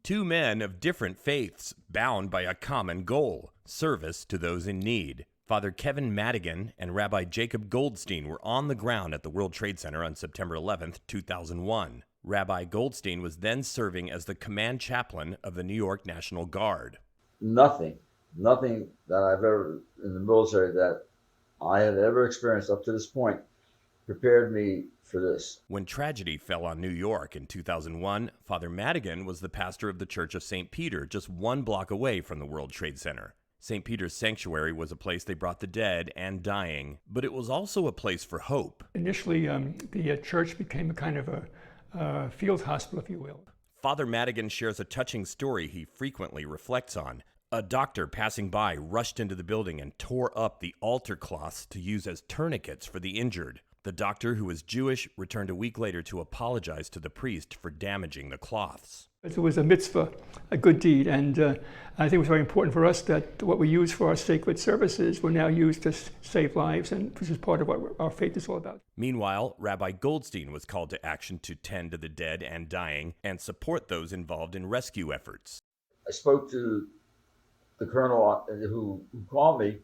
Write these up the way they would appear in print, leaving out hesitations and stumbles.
Two men of different faiths, bound by a common goal, service to those in need. Fr Kevin Madigan and Rabbi Jacob Goldstein were on the ground at the World Trade Center on September 11, 2001. Rabbi Goldstein was then serving as the command chaplain of the New York National Guard. Nothing that I've ever in the military that I had ever experienced up to this point prepared me for this. When tragedy fell on New York in 2001, Fr Madigan was the pastor of the Church of St. Peter, just 1 block away from the World Trade Center. St. Peter's Sanctuary was a place they brought the dead and dying, but it was also a place for hope. Initially, the church became a kind of a field hospital, if you will. Fr Madigan shares a touching story he frequently reflects on. A doctor passing by rushed into the building and tore up the altar cloths to use as tourniquets for the injured. The doctor, who was Jewish, returned a week later to apologize to the priest for damaging the cloths. It was a mitzvah, a good deed, and I think it was very important for us that what we use for our sacred services were now used to save lives, and this is part of what our faith is all about. Meanwhile, Rabbi Goldstein was called to action to tend to the dead and dying and support those involved in rescue efforts. I spoke to the colonel who called me,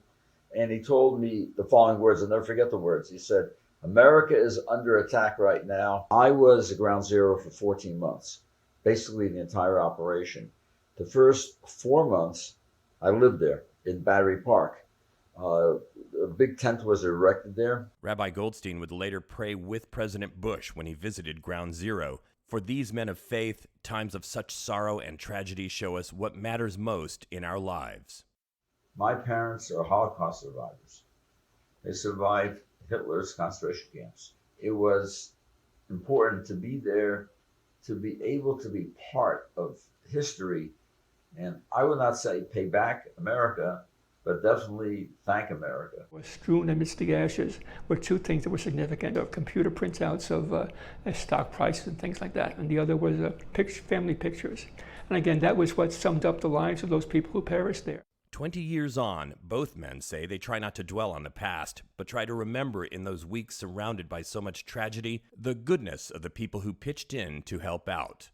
and he told me the following words. I'll never forget the words. He said, "America is under attack right now." I was at ground zero for 14 months, basically the entire operation. The first 4 months, I lived there in Battery Park. A big tent was erected there. Rabbi Goldstein would later pray with President Bush when he visited Ground Zero. For these men of faith, times of such sorrow and tragedy show us what matters most in our lives. My parents are Holocaust survivors. They survived Hitler's concentration camps. It was important to be there, to be able to be part of history. And I would not say pay back America, but definitely thank America. Strewn amidst the ashes were 2 things that were significant: of computer printouts of stock prices and things like that, and the other was family pictures. And again, that was what summed up the lives of those people who perished there. 20 years on, both men say they try not to dwell on the past, but try to remember in those weeks surrounded by so much tragedy, the goodness of the people who pitched in to help out.